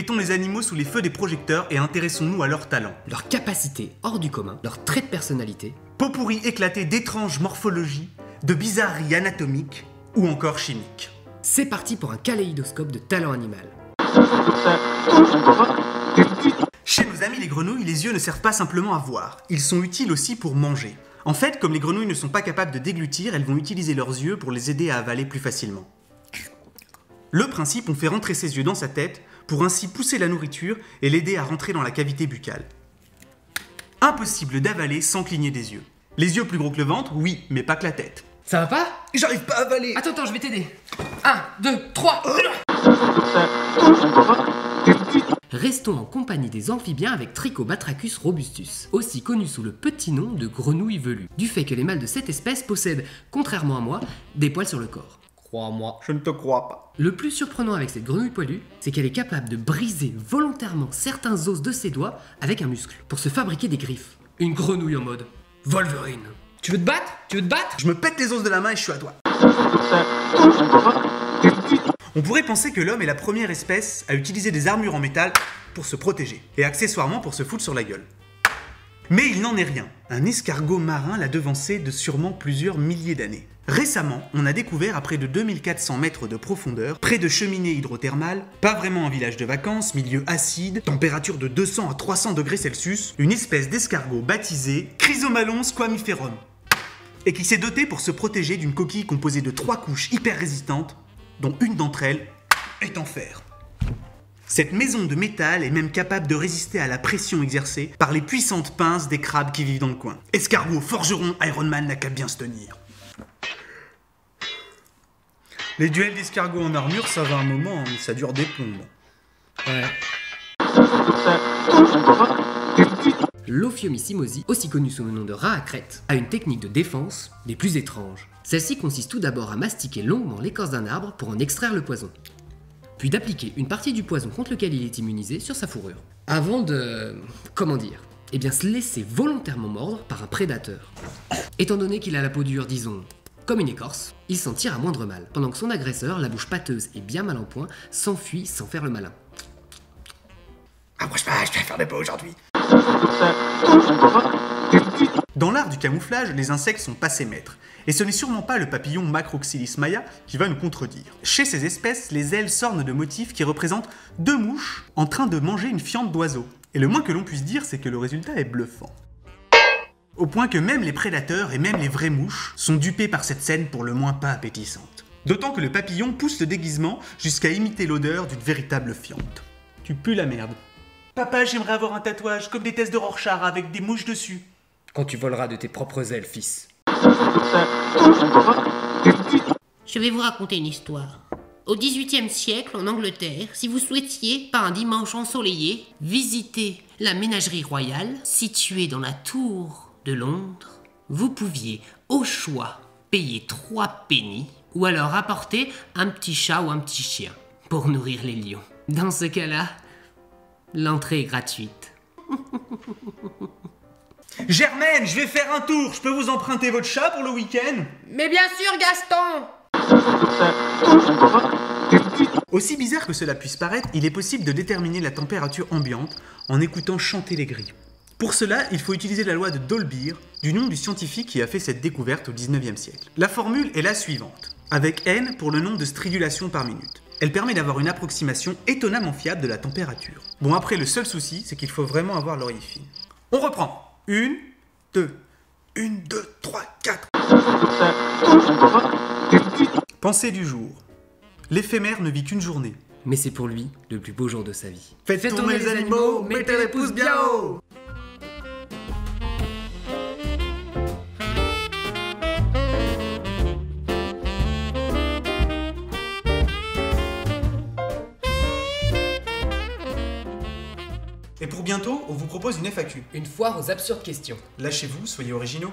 mettons les animaux sous les feux des projecteurs et intéressons-nous à leurs talents. Leurs capacités hors du commun, leurs traits de personnalité. Pot pourri éclaté d'étranges morphologies, de bizarreries anatomiques ou encore chimiques. C'est parti pour un kaléidoscope de talent animal. Chez nos amis les grenouilles, les yeux ne servent pas simplement à voir, ils sont utiles aussi pour manger. En fait, comme les grenouilles ne sont pas capables de déglutir, elles vont utiliser leurs yeux pour les aider à avaler plus facilement. Le principe, on fait rentrer ses yeux dans sa tête pour ainsi pousser la nourriture et l'aider à rentrer dans la cavité buccale. Impossible d'avaler sans cligner des yeux. Les yeux plus gros que le ventre, oui, mais pas que la tête. Ça va pas? J'arrive pas à avaler. Attends, je vais t'aider. 1, 2, 3. Restons en compagnie des amphibiens avec Trichobatrachus robustus, aussi connu sous le petit nom de grenouille velue, du fait que les mâles de cette espèce possèdent, contrairement à moi, des poils sur le corps. Crois-moi. Je ne te crois pas. Le plus surprenant avec cette grenouille poilue, c'est qu'elle est capable de briser volontairement certains os de ses doigts avec un muscle, pour se fabriquer des griffes. Une grenouille en mode Wolverine. Tu veux te battre? Tu veux te battre? Je me pète les os de la main et je suis à toi. On pourrait penser que l'homme est la première espèce à utiliser des armures en métal pour se protéger, et accessoirement pour se foutre sur la gueule. Mais il n'en est rien. Un escargot marin l'a devancé de sûrement plusieurs milliers d'années. Récemment, on a découvert à près de 2400 mètres de profondeur, près de cheminées hydrothermales, pas vraiment un village de vacances, milieu acide, température de 200 à 300 degrés Celsius, une espèce d'escargot baptisée Chrysomalon squamiferum, et qui s'est doté pour se protéger d'une coquille composée de 3 couches hyper résistantes, dont une d'entre elles est en fer. Cette maison de métal est même capable de résister à la pression exercée par les puissantes pinces des crabes qui vivent dans le coin. Escargot, forgeron, Iron Man n'a qu'à bien se tenir. Les duels d'escargots en armure, ça va un moment, mais ça dure des plombes. Ouais. L'Ophiomycimosie, aussi connu sous le nom de rat à crête, a une technique de défense des plus étranges. Celle-ci consiste tout d'abord à mastiquer longuement l'écorce d'un arbre pour en extraire le poison, puis d'appliquer une partie du poison contre lequel il est immunisé sur sa fourrure, avant de... comment dire? Eh bien se laisser volontairement mordre par un prédateur. Étant donné qu'il a la peau dure, disons, comme une écorce, il s'en tire à moindre mal, pendant que son agresseur, la bouche pâteuse et bien mal en point, s'enfuit sans faire le malin. Approche pas, je préfère de pas aujourd'hui. Dans l'art du camouflage, les insectes sont passés maîtres. Et ce n'est sûrement pas le papillon Macroxylus maya qui va nous contredire. Chez ces espèces, les ailes s'ornent de motifs qui représentent 2 mouches en train de manger une fiente d'oiseau. Et le moins que l'on puisse dire, c'est que le résultat est bluffant. Au point que même les prédateurs et même les vraies mouches sont dupés par cette scène pour le moins pas appétissante. D'autant que le papillon pousse le déguisement jusqu'à imiter l'odeur d'une véritable fiente. Tu pues la merde. Papa, j'aimerais avoir un tatouage comme des tests de Rorschach avec des mouches dessus. Quand tu voleras de tes propres ailes, fils. Je vais vous raconter une histoire. Au XVIIIe siècle, en Angleterre, si vous souhaitiez, par un dimanche ensoleillé, visiter la ménagerie royale située dans la tour de Londres, vous pouviez, au choix, payer 3 pennies ou alors apporter un petit chat ou un petit chien pour nourrir les lions. Dans ce cas-là, l'entrée est gratuite. Germaine, je vais faire un tour. Je peux vous emprunter votre chat pour le week-end? Mais bien sûr, Gaston! Aussi bizarre que cela puisse paraître, il est possible de déterminer la température ambiante en écoutant chanter les grilles. Pour cela, il faut utiliser la loi de Dolbear, du nom du scientifique qui a fait cette découverte au 19e siècle. La formule est la suivante, avec N pour le nombre de stridulations par minute. Elle permet d'avoir une approximation étonnamment fiable de la température. Bon, après, le seul souci, c'est qu'il faut vraiment avoir l'oreille fine. On reprend. 1, 2, 1, 2, 3, 4. Pensée du jour. L'éphémère ne vit qu'une journée. Mais c'est pour lui le plus beau jour de sa vie. Faites tourner les animaux, mettez les pouces bien haut. Et pour bientôt, on vous propose une FAQ. Une foire aux absurdes questions. Lâchez-vous, soyez originaux.